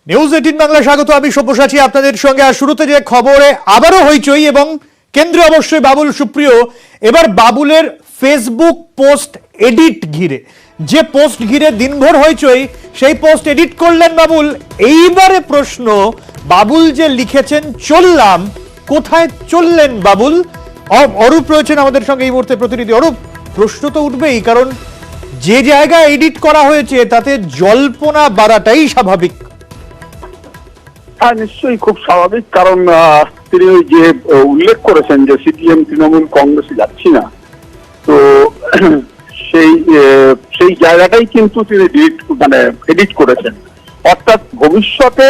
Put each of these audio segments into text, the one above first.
News 18 Bangla স্বাগত। আমি সব্যসাচী আপনাদের সঙ্গে। আর শুরুতে যে খবরে আবারও হইচই এবং কেন্দ্রে অবশ্যই বাবুল সুপ্রিয়। এবার বাবুলের ফেসবুক পোস্ট এডিট ঘিরে, যে পোস্ট ঘিরে দিনভর হইচই, সেই পোস্ট এডিট করলেন বাবুল। এইবারে প্রশ্ন, বাবুল যে লিখেছেন চললাম, কোথায় চললেন বাবুল? অরূপ রয়েছেন আমাদের সঙ্গে এই মুহূর্তে প্রতিনিধি। অরূপ, প্রশ্ন তো উঠবেই, কারণ যে জায়গায় এডিট করা হয়েছে তাতে জল্পনা বাড়াটাই স্বাভাবিক। হ্যাঁ, নিশ্চয়ই খুব স্বাভাবিক, কারণ তিনি ওই যে উল্লেখ করেছেন যে সিপিএম তৃণমূল কংগ্রেসে যাচ্ছি না, তো সেই জায়গাটাই কিন্তু তিনি এডিট করেছেন। অর্থাৎ ভবিষ্যতে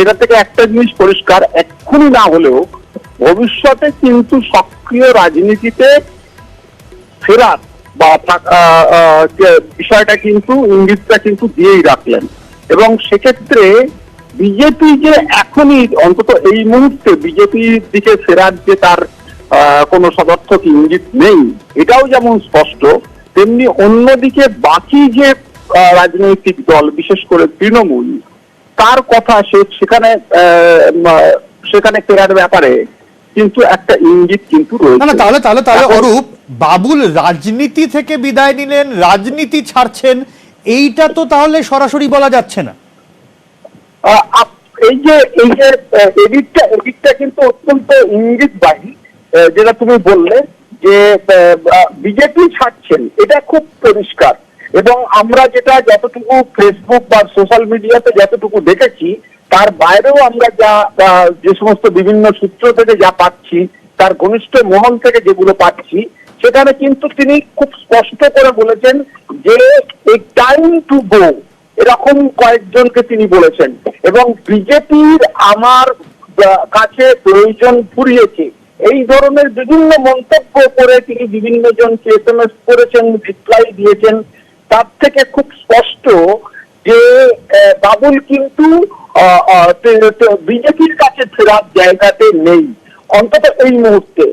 এটা থেকে একটা জিনিস পরিষ্কার, এক্ষুনি না হলেও ভবিষ্যতে কিন্তু সক্রিয় রাজনীতিতে ফেরার বা বিষয়টা কিন্তু ইঙ্গিতটা কিন্তু দিয়েই রাখলেন। এবং সেক্ষেত্রে বিজেপি যে এখনই অন্তত এই মুহূর্তে বিজেপির দিকে ফেরার যে তার কোনো সদর্থক ইঙ্গিত নেই, এটাও যেমন স্পষ্ট, তেমনি অন্যদিকে বাকি যে রাজনৈতিক দল, বিশেষ করে তৃণমূল, তার কথা সেখানে ফেরার ব্যাপারে কিন্তু একটা ইঙ্গিত কিন্তু রয়েছে। না, তাহলে অরূপ, বাবুল রাজনীতি থেকে বিদায় নিলেন, রাজনীতি ছাড়ছেন, এইটা তো তাহলে সরাসরি বলা যাচ্ছে না। এই যে এডিটটা কিন্তু অত্যন্ত ইঙ্গিতবাহী, যেটা তুমি বললে যে বিজেপি ছাড়ছেন, এটা খুব পরিষ্কার। এবং আমরা যতটুকু ফেসবুক বা সোশ্যাল মিডিয়াতে যতটুকু দেখেছি, তার বাইরেও আমরা যে সমস্ত বিভিন্ন সূত্র থেকে যা পাচ্ছি, তার ঘনিষ্ঠ মহল থেকে যেগুলো পাচ্ছি, সেখানে কিন্তু তিনি খুব স্পষ্ট করে বলেছেন যে এই টাইম টু গো, এরকম কয়েকজনকে তিনি বলেছেন। এবং বিজেপির আমার কাছে প্রয়োজন ফুরিয়েছে, এই ধরনের বিভিন্ন মন্তব্য করে তিনি বিভিন্ন জনকে SMS করেছেন, রিপ্লাই দিয়েছেন। তার থেকে খুব স্পষ্ট যে বাবুল কিন্তু বিজেপির কাছে ফেরার জায়গাতে নেই, অন্তত এই মুহূর্তে।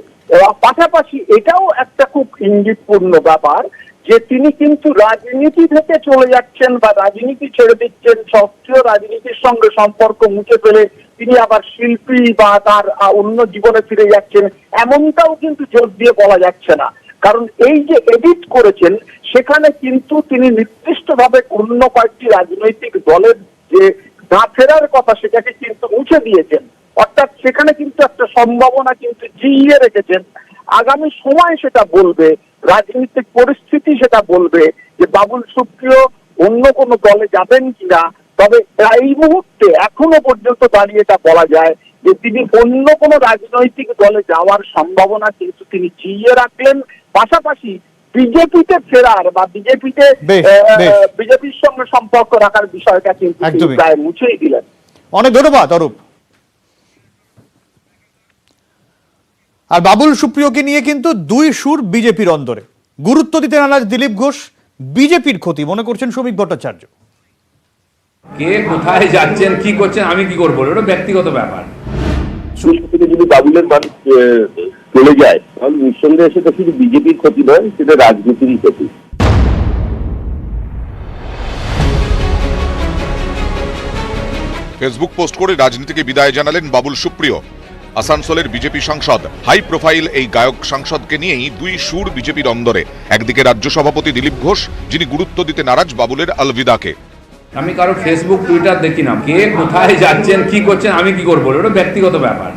পাশাপাশি এটাও একটা খুব ইঙ্গিতপূর্ণ ব্যাপার যে তিনি কিন্তু রাজনীতি থেকে চলে যাচ্ছেন বা রাজনীতি ছেড়ে দিচ্ছেন, সক্রিয় রাজনীতির সঙ্গে সম্পর্ক মুছে ফেলে তিনি আবার শিল্পী বা তার অন্য জীবনে ফিরে যাচ্ছেন, এমনটাও কিন্তু জোর দিয়ে বলা যাচ্ছে না। কারণ এই যে এডিট করেছেন, সেখানে কিন্তু তিনি নির্দিষ্টভাবে অন্য কয়েকটি রাজনৈতিক দলের যে না ফেরার কথা, সেটাকে কিন্তু মুছে দিয়েছেন। অর্থাৎ সেখানে কিন্তু একটা সম্ভাবনা কিন্তু জিইয়ে রেখেছেন। আগামী সময় সেটা বলবে, রাজনৈতিক পরিস্থিতি সেটা বলবে যে বাবুল সুপ্রিয় অন্য কোনো দলে যাবেন কিনা। তবে এই মুহূর্তে এখনো পর্যন্ত দাঁড়িয়ে এটা বলা যায় যে তিনি অন্য কোনো রাজনৈতিক দলে যাওয়ার সম্ভাবনা কিন্তু তিনি জিইয়ে রাখলেন। পাশাপাশি বিজেপিতে ফেরার বা বিজেপির সঙ্গে সম্পর্ক রাখার বিষয়টা কিন্তু প্রায় মুছেই দিলেন। অনেক ধন্যবাদ অরূপ। আর বাবুল সুপ্রিয়কে নিয়ে কিন্তু দুই সুর বিজেপির অন্দরে। গুরুত্ব দিতে নারাজ দিলীপ ঘোষ, বিজেপির ক্ষতি মনে করছেন শ্রমিক ভট্টাচার্য। কে কোথায় যাচ্ছেন, কি করছেন, আমি কি করবো, এটা ব্যক্তিগত ব্যাপার। যদি বাবুলের মানুষ চলে যায়, তাহলে নিঃসন্দেহে সেটা শুধু বিজেপির ক্ষতি নয়, সেটা রাজনীতিরই ক্ষতি। ফেসবুক পোস্ট করে রাজনীতিকে বিদায় জানালেন বাবুল সুপ্রিয়। আসানসোলের বিজেপি সাংসদ। হাই প্রোফাইল এই গায়ক সাংসদকে নিয়েই দুই সুর বিজেপির অন্দরে। একদিকে রাজ্য সভাপতি দিলীপ ঘোষ, যিনি গুরুত্ব দিতে নারাজ বাবুলের আলবিদাকে। আমি কারো ফেসবুক টুইটার দেখি না, কে কোথায় যাচ্ছেন, কি করছেন, আমি কি করবো, এটা ব্যক্তিগত ব্যাপার।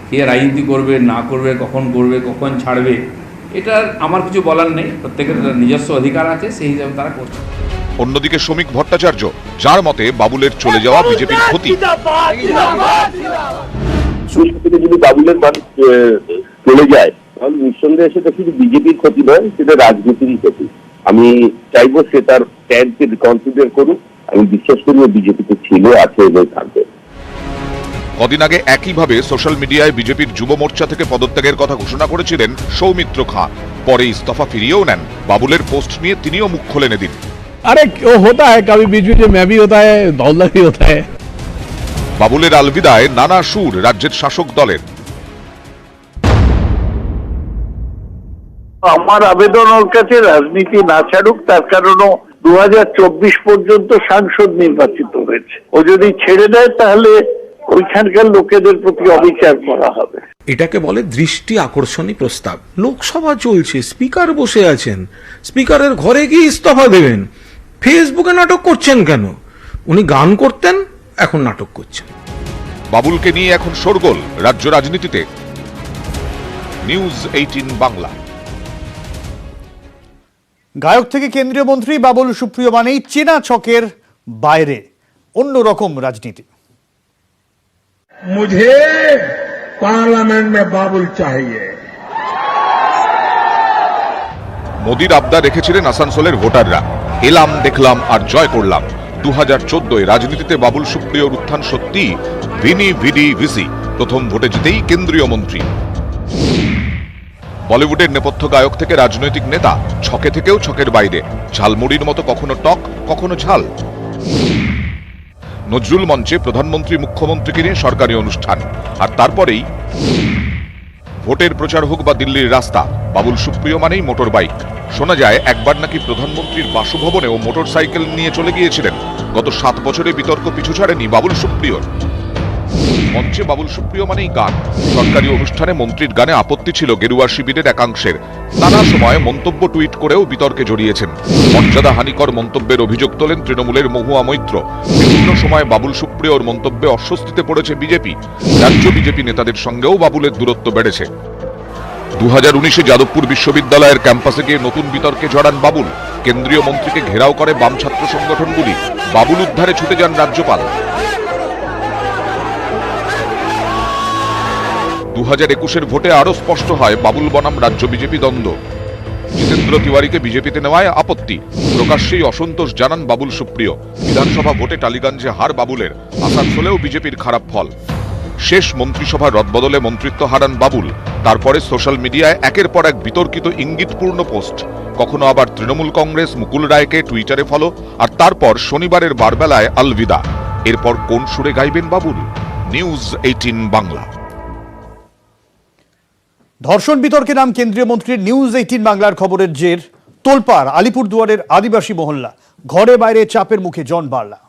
কে রাজনীতি করবে না করবে, কখন ছাড়বে, এটা আমার কিছু বলার নেই। প্রত্যেকের নিজস্ব অধিকার আছে, সেই হিসাবে তারা করছে। অন্যদিকে শ্রমিক ভট্টাচার্য, যার মতে বাবুলের চলে যাওয়া বিজেপির ক্ষতি। যদি বাবুলের মানুষ চলে যায়, তাহলে নিঃসন্দেহে সেটা শুধু বিজেপির ক্ষতি নয়, সেটা রাজনীতিরই ক্ষতি। আমি চাইবো সে তার স্ট্যান্ডকে রিকনসিডার করুক। আমি বিশ্বাস করি বিজেপিতে ছিল, আছে এবং থাকবে। কদিন আগে একইভাবে সোশ্যাল মিডিয়ায় বিজেপির যুব মোর্চা থেকে পদত্যাগের কথা ঘোষণা করেছিলেন সৌমিত্র খাঁ। পরে ইস্তফা ফিরিয়েও নেন। বাবুলের পোস্ট নিয়ে তিনিও মুখ খোলেন এদিন। अरे होता है कभी बीच बीच में मैं भी होता है, दौलत भी होता है। বাবুলের আলবিদায় নানা সুর রাজ্যের শাসক দলের। আমার আবেদন ওর কাছে রাজনীতি না ছাড়ুক, তার কারণও 2024 পর্যন্ত সাংসদ নির্বাচিত হয়েছে। ও যদি ছেড়ে দেয় তাহলে ওইখানকার লোকেদের প্রতি অবিচার করা হবে। এটাকে বলে দৃষ্টি আকর্ষণী প্রস্তাব। লোকসভা চলছে, স্পিকার বসে আছেন, স্পিকারের ঘরে গিয়ে ইস্তফা দেবেন। ফেসবুকে নাটক করছেন কেন? উনি গান করতেন, এখন নাটক করছেন। বাবুলকে নিয়ে এখন শোরগোল রাজ্য রাজনীতিতে। নিউজ 18 বাংলা। গায়ক থেকে কেন্দ্রীয় মন্ত্রী বাবুল সুপ্রিয় মানেই চেনা ছকের বাইরে অন্যরকম রাজনীতি। मुझे पार्लियामेंट में बाबुल चाहिए। মোদির আবদার রেখেছিলেন আসানসোলের ভোটাররা। এলাম, দেখলাম আর জয় করলাম। 2014 রাজনীতিতে বাবুল সুপ্রিয়র উত্থান সত্যি ভিনি ভিডি ভিসি। প্রথম ভোটে জিতেই কেন্দ্রীয় মন্ত্রী। বলিউডের নেপথ্য গায়ক থেকে রাজনৈতিক নেতা, ছকে থেকেও ছকের বাইরে। ঝালমুড়ির মতো কখনো টক, কখনো ঝাল। নজরুল মঞ্চে প্রধানমন্ত্রী মুখ্যমন্ত্রীকে নিয়ে সরকারি অনুষ্ঠান, আর তারপরেই ভোটের প্রচার হোক বা দিল্লির রাস্তা, বাবুল সুপ্রিয় মানেই মোটর বাইক। শোনা যায় একবার নাকি প্রধানমন্ত্রীর বাসভবনেও মোটর সাইকেল নিয়ে চলে গিয়েছিলেন। গত 7 বছরে বিতর্ক পিছু ছাড়েনি বাবুল সুপ্রিয়র। মঞ্চে বাবুল সুপ্রিয় মানেই গান। সরকারি অনুষ্ঠানে মন্ত্রীর গানে আপত্তি ছিল গেরুয়া শিবিরের একাংশের। নানা সময় মন্তব্য টুইট করেও বিতর্কে জড়িয়েছেন। মর্যাদাহানিকর মন্তব্যের অভিযোগ তোলেন তৃণমূলের মহুয়া মৈত্র। বিভিন্ন সময় বাবুল সুপ্রিয়র মন্তব্যে অস্বস্তিতে পড়েছে বিজেপি। রাজ্য বিজেপি নেতাদের সঙ্গেও বাবুলের দূরত্ব বেড়েছে। 2019-এ যাদবপুর বিশ্ববিদ্যালয়ের ক্যাম্পাসে গিয়ে নতুন বিতর্কে জড়ান বাবুল। কেন্দ্রীয় মন্ত্রীকে ঘেরাও করে বাম ছাত্র সংগঠনগুলি। বাবুল উদ্ধারে ছুটে যান রাজ্যপাল। 2021-এর ভোটে আরো স্পষ্ট হয় বাবুল বনাম রাজ্য বিজেপি দ্বন্দ্ব। জিতেন্দ্র তিওয়ারিকে বিজেপিতে নেওয়ায় আপত্তি। প্রকাশ্যেই অসন্তোষ জানান বাবুল সুপ্রিয়। বিধানসভা ভোটে টালিগঞ্জে হার বাবুলের, আসানসোলেও বিজেপির খারাপ ফল। শেষ মন্ত্রিসভার রদবদলে মন্ত্রিত্ব হারান বাবুল। তারপরে সোশ্যাল মিডিয়ায় একের পর এক বিতর্কিত ইঙ্গিতপূর্ণ পোস্ট। কখনো আবার তৃণমূল কংগ্রেস মুকুল রায়কে টুইটারে ফলো, আর তারপর শনিবারের বারবেলায় আলবিদা। এরপর কোন সুরে গাইবেন বাবুল? নিউজ 18 বাংলা। ধর্ষণ বিতর্কে নাম কেন্দ্রীয় মন্ত্রীর। নিউজ 18 বাংলার খবরের জের তোলপাড় আলিপুরদুয়ারের আদিবাসী মহল্লা। ঘরে বাইরে চাপের মুখে জন বার্লা।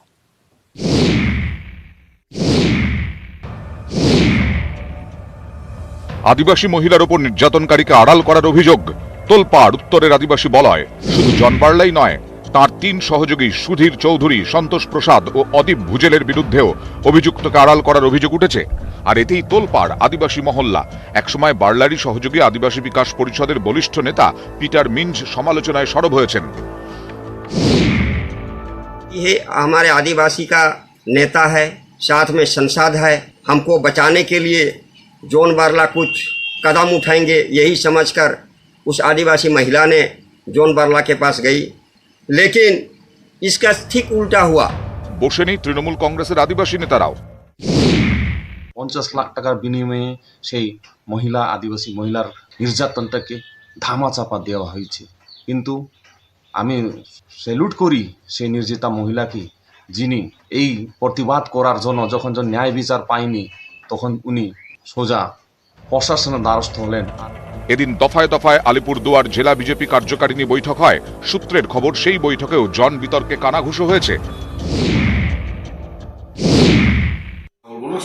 আদিবাসী মহিলার ওপর নির্যাতনকারীকে আড়াল করার অভিযোগ। তোলপাড় উত্তরের আদিবাসী বলয়। শুধু জন বার্লাই নয়, তাঁর 3 সহযোগী সুধীর চৌধুরী, সন্তোষ প্রসাদ ও অদীপ ভুজেলের বিরুদ্ধেও অভিযুক্তকে আড়াল করার অভিযোগ উঠেছে। আর এতেই তোলপাড় আদিবাসী মহল্লা। একসময় বার্লারই সহযোগী আদিবাসী বিকাশ পরিষদের বলিষ্ঠ নেতা পিটার মিঞ্জ সমালোচনায় সরব হয়েছেন। ये हमारे आदिवासी का नेता है, साथ में संसद है। हमको बचाने के लिए जॉन बार्ला कुछ कदम उठाएंगे, यही समझकर उस आदिवासी महिला ने जॉन बार्ला के पास गई, लेकिन इसका ठीक उल्टा हुआ। বসে নেই তৃণমূল কংগ্রেসের আদিবাসী নেতারাও। 50 লাখ টাকার বিনিময়ে সেই আদিবাসী মহিলার নির্যাতনটাকে ধামাচাপা দেওয়া হয়েছে। কিন্তু আমি স্যালুট করি সেই নির্যাতিতা মহিলাকে, যিনি এই প্রতিবাদ করার জন্য যখন ন্যায় বিচার পায়নি তখন উনি সোজা প্রশাসনের দ্বারস্থ হলেন। এদিন দফায় দফায় আলিপুরদুয়ার জেলা বিজেপি কার্যকারিণী বৈঠক হয়। সূত্রের খবর সেই বৈঠকেও জন বিতর্কে কানাঘুষো হয়েছে।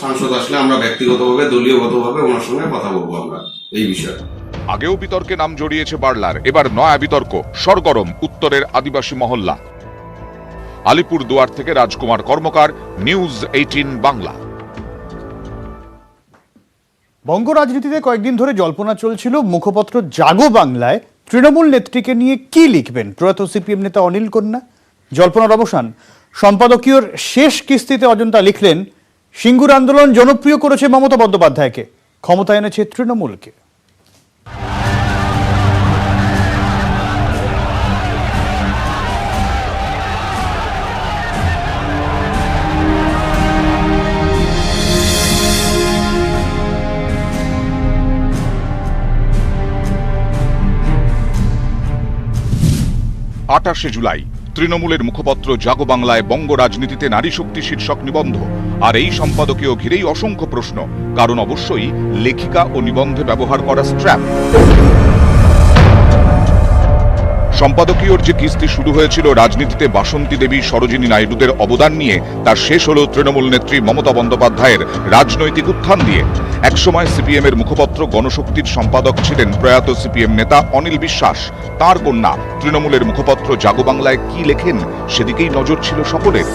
সাংসদ আসলে আমরা ব্যক্তিগতভাবে, দলীয়গতভাবে ওনার সঙ্গে কথা বলবো আমরা এই বিষয়ে। আগেও বিতর্কে নাম জড়িয়েছে বার্লার। এবার নয়া বিতর্ক, সরগরম উত্তরের আদিবাসী মহল্লা। আলিপুরদুয়ার থেকে রাজকুমার কর্মকার, নিউজ 18 বাংলা। বঙ্গ রাজনীতিতে কয়েকদিন ধরে জল্পনা চলছিল মুখপত্র জাগো বাংলায় তৃণমূল নেত্রীকে নিয়ে কি লিখবেন প্রয়াত সিপিএম নেতা অনিল কন্যা। জল্পনার অবসান। সম্পাদকীয়র শেষ কিস্তিতে অজন্তা লিখলেন, সিঙ্গুর আন্দোলন জনপ্রিয় করেছে মমতা বন্দ্যোপাধ্যায়কে, ক্ষমতা এনেছে তৃণমূলকে। জুলাই তৃণমূলের মুখপত্র জাগো বাংলায় বঙ্গ রাজনীতিতে নারী শক্তি শীর্ষক নিবন্ধ। আর এই সম্পাদকীয় ঘিরেই অসংখ্য প্রশ্ন, কারণ অবশ্যই লেখিকা ও নিবন্ধে ব্যবহার করা স্ট্র্যাপ। সম্পাদকীয়র যে কিস্তি শুরু হয়েছিল রাজনীতিতে বাসন্তী দেবী সরোজিনী নাইডুদের অবদান নিয়ে, তার শেষ হল তৃণমূল নেত্রী মমতা বন্দ্যোপাধ্যায়ের রাজনৈতিক উত্থান দিয়ে। একসময় সিপিএম এর মুখপত্র গণশক্তির সম্পাদক ছিলেন প্রয়াত সিপিএম নেতা অনিল বিশ্বাস। তার কন্যা তৃণমূলের মুখপত্র জাগো বাংলায় কি লেখেন সেদিকেই নজর ছিল সকলের।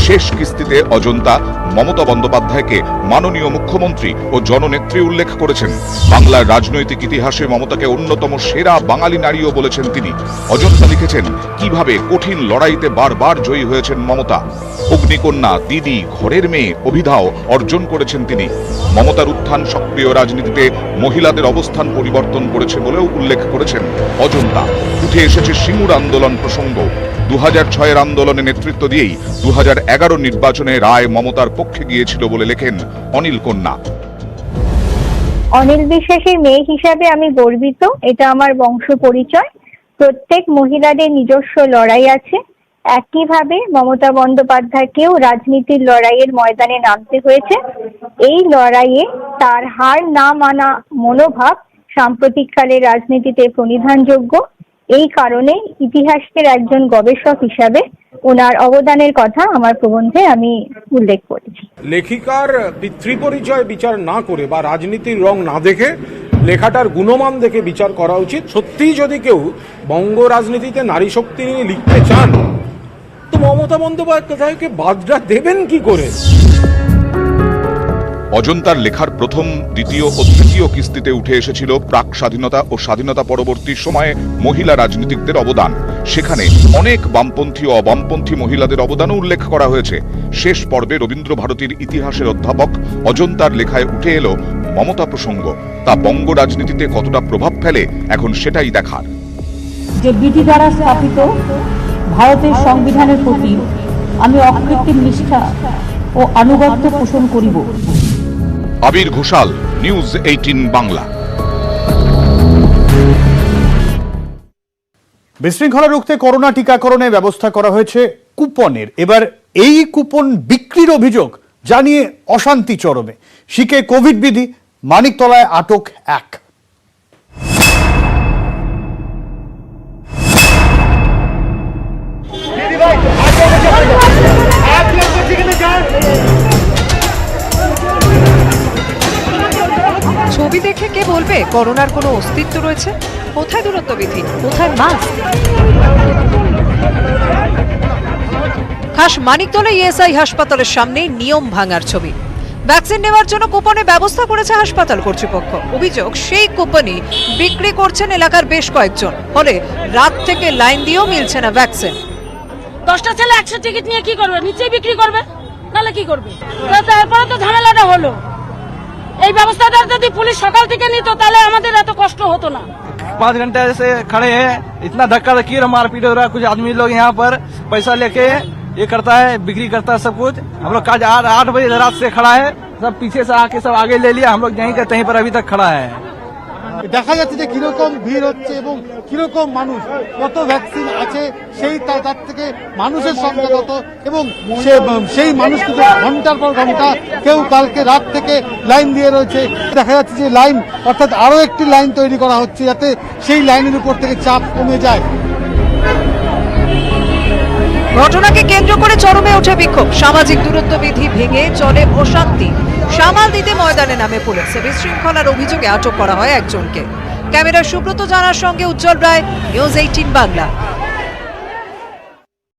শেষ কিস্তিতে অজন্তা মমতা বন্দ্যোপাধ্যায়কে মাননীয় মুখ্যমন্ত্রী ও জননেত্রী উল্লেখ করেছেন। বাংলার রাজনৈতিক ইতিহাসে মমতাকে অন্যতম সেরা বাঙালি নারীও বলেছেন তিনি। অজন্তা লিখেছেন কিভাবে কঠিন লড়াইতে বারবার জয়ী হয়েছেন মমতা। অগ্নিকন্যা, দিদি, ঘরের মেয়ে অভিধাও অর্জন করেছেন তিনি। মমতার উত্থান সক্রিয় রাজনীতিতে মহিলাদের অবস্থান পরিবর্তন করেছে বলেও উল্লেখ করেছেন অজন্তা। উঠে এসেছে সিঙ্গুর আন্দোলন প্রসঙ্গ। 2006-এর আন্দোলনে নেতৃত্ব দিয়েই 2011 নির্বাচনে রায় মমতার পক্ষে গিয়েছিল বলে লেখেন অনিল কন্যা। অনিল বিশ্বাসের মেয়ে হিসাবে আমি গর্বিত। এটা আমার বংশ পরিচয়। প্রত্যেক মহিলাদের নিজস্ব লড়াই আছে। একইভাবে মমতা বন্দ্যোপাধ্যায়কেও রাজনীতির লড়াইয়ের ময়দানে নামতে হয়েছে। এই লড়াইয়ে তার হার না মানা মনোভাব সাম্প্রতিককালে রাজনীতিতে প্রণিধানযোগ্য। এই কারণে ইতিহাসের একজন গবেষক হিসাবে ওনার অবদানের কথা আমার প্রবন্ধে আমি উল্লেখ করেছি। লেখিকার পিতৃপরিচয় বিচার না করে বা রাজনীতির রং না দেখে লেখাটার গুণমান দেখে বিচার করা উচিত। সত্যিই যদি কেউ বঙ্গ রাজনীতিতে নারী শক্তি নিয়ে লিখতে চান তো মমতা বন্দ্যোপাধ্যায়কে বাদটা দেবেন কি করে? অজন্তার লেখার প্রথম, দ্বিতীয় ও তৃতীয় কিস্তিতে উঠে এসেছিল প্রাক স্বাধীনতা ও স্বাধীনতা পরবর্তী সময়ে মহিলা রাজনীতিকদের অবদান। সেখানে অনেক বামপন্থী ও অবামপন্থী মহিলাদের অবদানও উল্লেখ করা হয়েছে। শেষ পর্বে রবীন্দ্র ভারতীর ইতিহাসের অধ্যাপক অজন্তার লেখায় উঠে এলো মমতা প্রসঙ্গ। তা বঙ্গ রাজনীতিতে কতটা প্রভাব ফেলে এখন সেটাই দেখার। যে বিধি দ্বারা স্থাপিত ভারতের সংবিধানের প্রতি আমি অকৃত্রিম নিষ্ঠা ও আনুগত্য পোষণ করিব। আবির ঘোষাল, নিউজ 18 বাংলা। বিশৃঙ্খলা রুখতে করোনা টিকাকরণে ব্যবস্থা করা হয়েছে কুপনের। এবার এই কুপন বিক্রির অভিযোগ জানিয়ে অশান্তি চরমে। শিখে কোভিড বিধি, মানিকতলায় আটক এক। ছবি দেখে কে বলবে করোনার কোনো অস্তিত্ব রয়েছে? কোথায় দূরত্ববিধি, কোথায় মাস্ক? খাস মানিকতলা ইএসআই হাসপাতালের সামনে নিয়ম ভাঙার ছবি। ভ্যাকসিন নেওয়ার জন্য কুপনের ব্যবস্থা করেছে হাসপাতাল কর্তৃপক্ষ। অভিযোগ সেই কুপনই বিক্রি করছেন এলাকার বেশ কয়েকজন। ফলে রাত থেকে লাইন দিয়েও মিলছে না ভ্যাকসিন। 10টা ছেলে 100 টিকিট নিয়ে কি করবে? নিচেই বিক্রি করবে, নাহলে কি করবে? তারপরে তো ঝামেলাটা হলো। এই ব্যবস্থাটা যদি পুলিশ সকাল থেকে নিত তাহলে আমাদের এত কষ্ট হতো না। 5 घंटे से खड़े हैं, इतना धक्का धक्की और मारपीट हो रहा है। कुछ आदमी लोग यहाँ पर पैसा लेके ये करता है, बिक्री करता है सब कुछ। हम लोग आज 8 बजे रात से खड़ा है, सब पीछे से आके सब आगे ले लिया। हम लोग यहीं का तहीं पर अभी तक खड़ा है। দেখা যাচ্ছে যে কিরকম ভিড় হচ্ছে এবং কিরকম মানুষ, কত ভ্যাকসিন আছে সেই তার থেকে মানুষের সংখ্যা কত, এবং সেই মানুষ কিন্তু ঘন্টার পর ঘন্টা, কেউ কালকে রাত থেকে লাইন দিয়ে রয়েছে। দেখা যাচ্ছে যে লাইন, অর্থাৎ আরো একটি লাইন তৈরি করা হচ্ছে যাতে সেই লাইনের উপর থেকে চাপ কমে যায়। ঘটনাকে কেন্দ্র করে চরমে ওঠে বিক্ষোভ। সামাজিক দূরত্ব বিধি ভেঙে চলে অশান্তি। সামাল দিতে ময়দানে নামে পুলিশ। বিশৃঙ্খলার অভিযোগে আটক করা হয় একজনকে। ক্যামেরা সুব্রত জানার সঙ্গে উজ্জ্বল রায়, নিউজ 18 বাংলা।